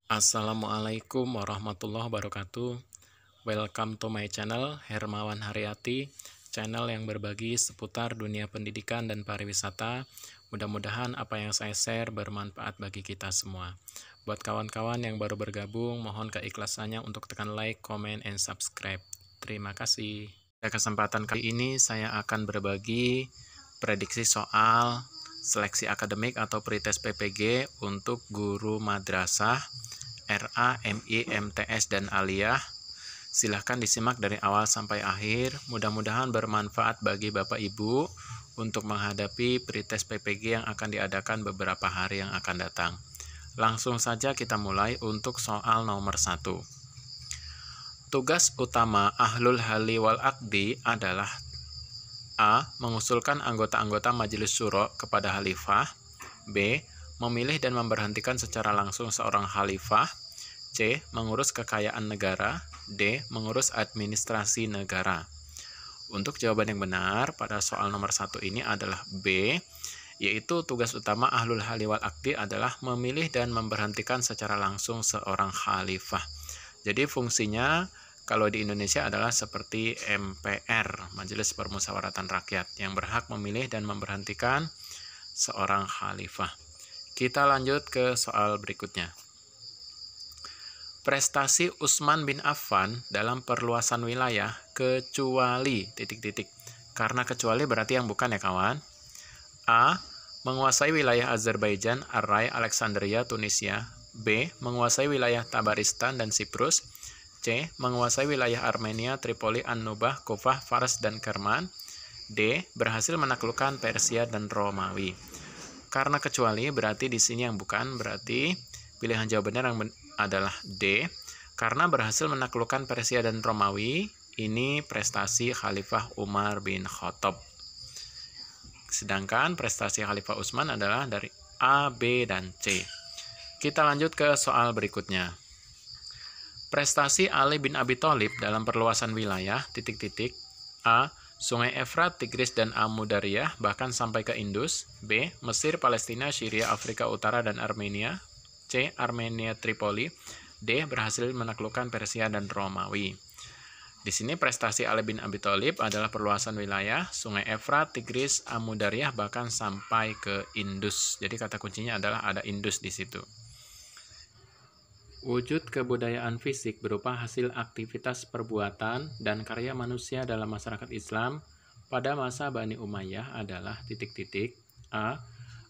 Assalamualaikum warahmatullahi wabarakatuh. Welcome to my channel Hermawan Haryati, channel yang berbagi seputar dunia pendidikan dan pariwisata. Mudah-mudahan apa yang saya share bermanfaat bagi kita semua. Buat kawan-kawan yang baru bergabung, mohon keikhlasannya untuk tekan like, comment, and subscribe. Terima kasih. Pada kesempatan kali ini saya akan berbagi prediksi soal seleksi akademik atau pretest PPG untuk guru madrasah, RA, MI, MTS, dan Aliyah. Silahkan disimak dari awal sampai akhir. Mudah-mudahan bermanfaat bagi Bapak Ibu untuk menghadapi pretest PPG yang akan diadakan beberapa hari yang akan datang. Langsung saja kita mulai untuk soal nomor 1. Tugas utama Ahlul Halli wal Aqdi adalah A. Mengusulkan anggota-anggota Majelis Syuro kepada Khalifah. B. Memilih dan memberhentikan secara langsung seorang Khalifah. C. Mengurus kekayaan negara. D. Mengurus administrasi negara. Untuk jawaban yang benar pada soal nomor 1 ini adalah B, yaitu tugas utama Ahlul Halli wal Aqdi adalah memilih dan memberhentikan secara langsung seorang Khalifah. Jadi fungsinya kalau di Indonesia adalah seperti MPR, Majelis Permusyawaratan Rakyat, yang berhak memilih dan memberhentikan seorang Khalifah. Kita lanjut ke soal berikutnya. Prestasi Utsman bin Affan dalam perluasan wilayah kecuali ... Karena kecuali berarti yang bukan ya kawan. A. Menguasai wilayah Azerbaijan, Arai, Alexandria, Tunisia. B. Menguasai wilayah Tabaristan dan Siprus. C. Menguasai wilayah Armenia, Tripoli, An-Nubah, Kufah, Fars, dan Kerman. D. Berhasil menaklukkan Persia dan Romawi. Karena kecuali berarti di sini yang bukan, berarti pilihan jawabannya yang adalah D. Karena berhasil menaklukkan Persia dan Romawi, ini prestasi Khalifah Umar bin Khattab. Sedangkan prestasi Khalifah Utsman adalah dari A, B, dan C. Kita lanjut ke soal berikutnya. Prestasi Ali bin Abi Thalib dalam perluasan wilayah, ... A. Sungai Efrat, Tigris, dan Amudariyah, bahkan sampai ke Indus. B. Mesir, Palestina, Syria, Afrika Utara, dan Armenia. C. Armenia, Tripoli. D. Berhasil menaklukkan Persia dan Romawi. Di sini prestasi Ali bin Abi Thalib adalah perluasan wilayah, Sungai Efrat, Tigris, Amudariyah, bahkan sampai ke Indus. Jadi kata kuncinya adalah ada Indus di situ. Wujud kebudayaan fisik berupa hasil aktivitas perbuatan dan karya manusia dalam masyarakat Islam pada masa Bani Umayyah adalah ... A.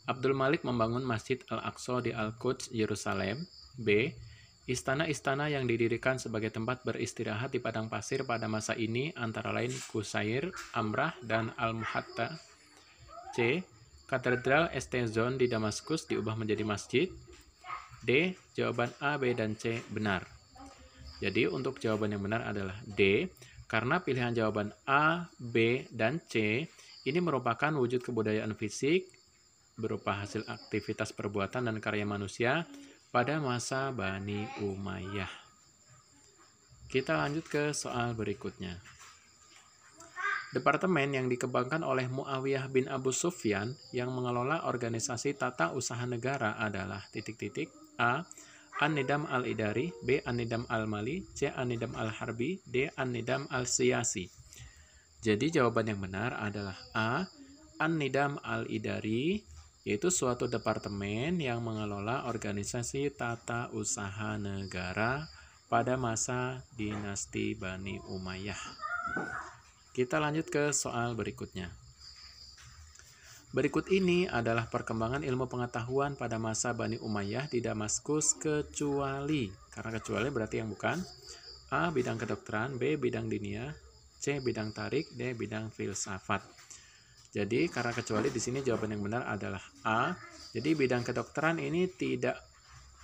Abdul Malik membangun Masjid Al-Aqsa di Al-Quds, Yerusalem. B. Istana-istana yang didirikan sebagai tempat beristirahat di padang pasir pada masa ini antara lain Qusair, Amrah, dan Al-Muhatta. C. Katedral Estezon di Damaskus diubah menjadi masjid. D. Jawaban A, B, dan C benar. Jadi untuk jawaban yang benar adalah D, karena pilihan jawaban A, B, dan C ini merupakan wujud kebudayaan fisik berupa hasil aktivitas perbuatan dan karya manusia pada masa Bani Umayyah. Kita lanjut ke soal berikutnya. Departemen yang dikembangkan oleh Muawiyah bin Abu Sufyan yang mengelola organisasi tata usaha negara adalah ... A. An-Nidam Al-Idari. B. An-Nidam Al-Mali. C. An-Nidam Al-Harbi. D. An-Nidam Al-Siyasi. Jadi jawaban yang benar adalah A. An-Nidam Al-Idari, yaitu suatu departemen yang mengelola organisasi tata usaha negara pada masa dinasti Bani Umayyah. Kita lanjut ke soal berikutnya. Berikut ini adalah perkembangan ilmu pengetahuan pada masa Bani Umayyah di Damaskus kecuali. Karena kecuali berarti yang bukan. A. Bidang kedokteran. B. Bidang dinia. C. Bidang tarik. D. Bidang filsafat. Jadi karena kecuali di sini jawaban yang benar adalah A. Jadi bidang kedokteran ini tidak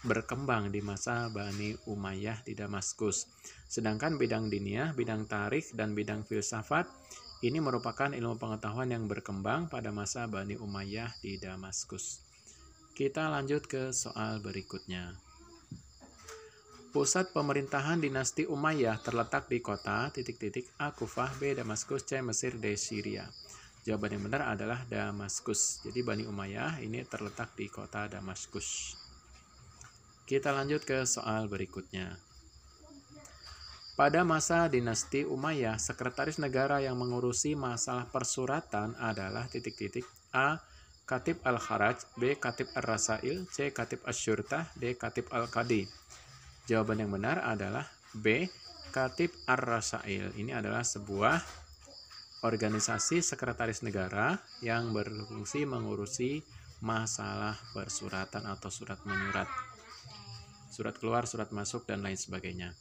berkembang di masa Bani Umayyah di Damaskus. Sedangkan bidang dinia, bidang tarik, dan bidang filsafat ini merupakan ilmu pengetahuan yang berkembang pada masa Bani Umayyah di Damaskus. Kita lanjut ke soal berikutnya. Pusat pemerintahan dinasti Umayyah terletak di kota ... A. Kufah. B. Damaskus. C. Mesir. D. Syria. Jawaban yang benar adalah Damaskus. Jadi Bani Umayyah ini terletak di kota Damaskus. Kita lanjut ke soal berikutnya. Pada masa dinasti Umayyah, sekretaris negara yang mengurusi masalah persuratan adalah A. Katib al-Kharaj, B. Katib ar-Rasail, C. Katib asy-Syurtah, D. Katib al-Qadi. Jawaban yang benar adalah B. Katib ar-Rasail. Ini adalah sebuah organisasi sekretaris negara yang berfungsi mengurusi masalah persuratan atau surat menyurat. Surat keluar, surat masuk, dan lain sebagainya.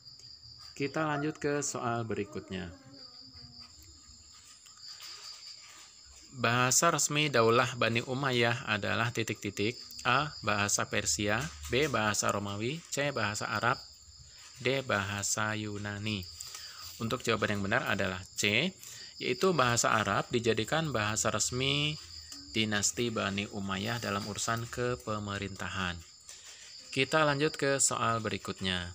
Kita lanjut ke soal berikutnya. Bahasa resmi Daulah Bani Umayyah adalah A. Bahasa Persia, B. Bahasa Romawi, C. Bahasa Arab, D. Bahasa Yunani. Untuk jawaban yang benar adalah C, yaitu bahasa Arab dijadikan bahasa resmi dinasti Bani Umayyah dalam urusan kepemerintahan. Kita lanjut ke soal berikutnya.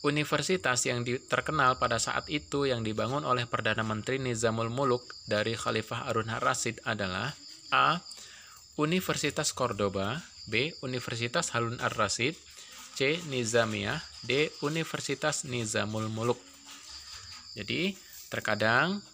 Universitas yang terkenal pada saat itu yang dibangun oleh Perdana Menteri Nizamul Muluk dari Khalifah Harun ar-Rasyid adalah A. Universitas Cordoba, B. Universitas Harun ar-Rasyid, C. Nizamiyah, D. Universitas Nizamul Muluk. Jadi, terkadang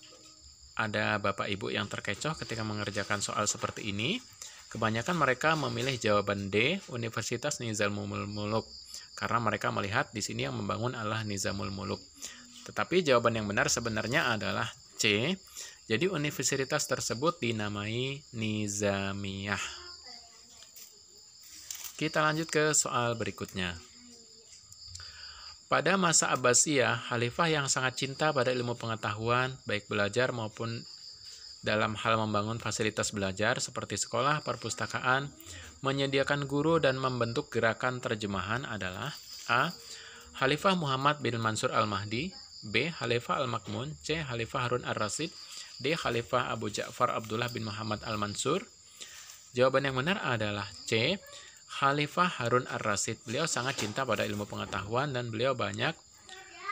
ada Bapak Ibu yang terkecoh ketika mengerjakan soal seperti ini. Kebanyakan mereka memilih jawaban D, Universitas Nizamul Muluk. Karena mereka melihat di sini yang membangun adalah Nizamul Muluk. Tetapi jawaban yang benar sebenarnya adalah C. Jadi universitas tersebut dinamai Nizamiyah. Kita lanjut ke soal berikutnya. Pada masa Abbasiyah, khalifah yang sangat cinta pada ilmu pengetahuan, baik belajar maupun dalam hal membangun fasilitas belajar seperti sekolah, perpustakaan, menyediakan guru dan membentuk gerakan terjemahan adalah A. Khalifah Muhammad bin Mansur al-Mahdi, B. Khalifah al-Makmun, C. Khalifah Harun ar-Rasyid, D. Khalifah Abu Ja'far Abdullah bin Muhammad al-Mansur. Jawaban yang benar adalah C. Khalifah Harun ar-Rasyid. Beliau sangat cinta pada ilmu pengetahuan dan beliau banyak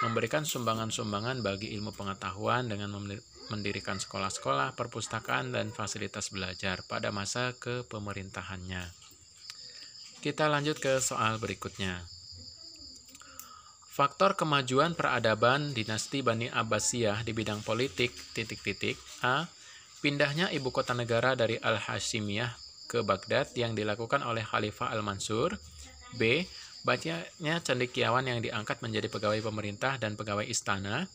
memberikan sumbangan-sumbangan bagi ilmu pengetahuan dengan mendirikan sekolah-sekolah, perpustakaan, dan fasilitas belajar pada masa kepemerintahannya. Kita lanjut ke soal berikutnya. Faktor kemajuan peradaban dinasti Bani Abbasiyah di bidang politik, A. Pindahnya ibu kota negara dari Al-Hashimiyah ke Baghdad yang dilakukan oleh Khalifah Al-Mansur, B. Banyaknya cendekiawan yang diangkat menjadi pegawai pemerintah dan pegawai istana,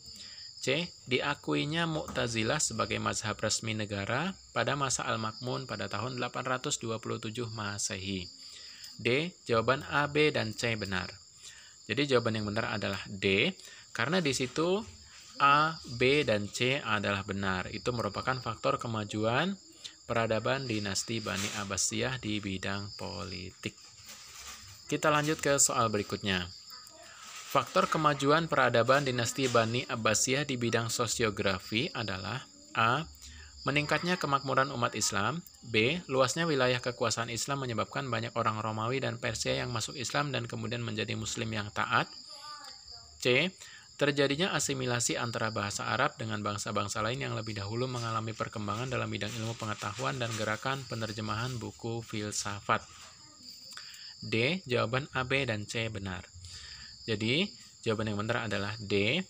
C. Diakuinya Mu'tazilah sebagai mazhab resmi negara pada masa Al-Makmun pada tahun 827 Masehi. D. Jawaban A, B, dan C benar. Jadi jawaban yang benar adalah D, karena di situ A, B, dan C adalah benar. Itu merupakan faktor kemajuan peradaban dinasti Bani Abbasiyah di bidang politik. Kita lanjut ke soal berikutnya. Faktor kemajuan peradaban dinasti Bani Abbasiyah di bidang sosiografi adalah A. Meningkatnya kemakmuran umat Islam, B. Luasnya wilayah kekuasaan Islam menyebabkan banyak orang Romawi dan Persia yang masuk Islam dan kemudian menjadi Muslim yang taat, C. Terjadinya asimilasi antara bahasa Arab dengan bangsa-bangsa lain yang lebih dahulu mengalami perkembangan dalam bidang ilmu pengetahuan dan gerakan penerjemahan buku filsafat. D. Jawaban A, B, dan C benar. Jadi, jawaban yang benar adalah D.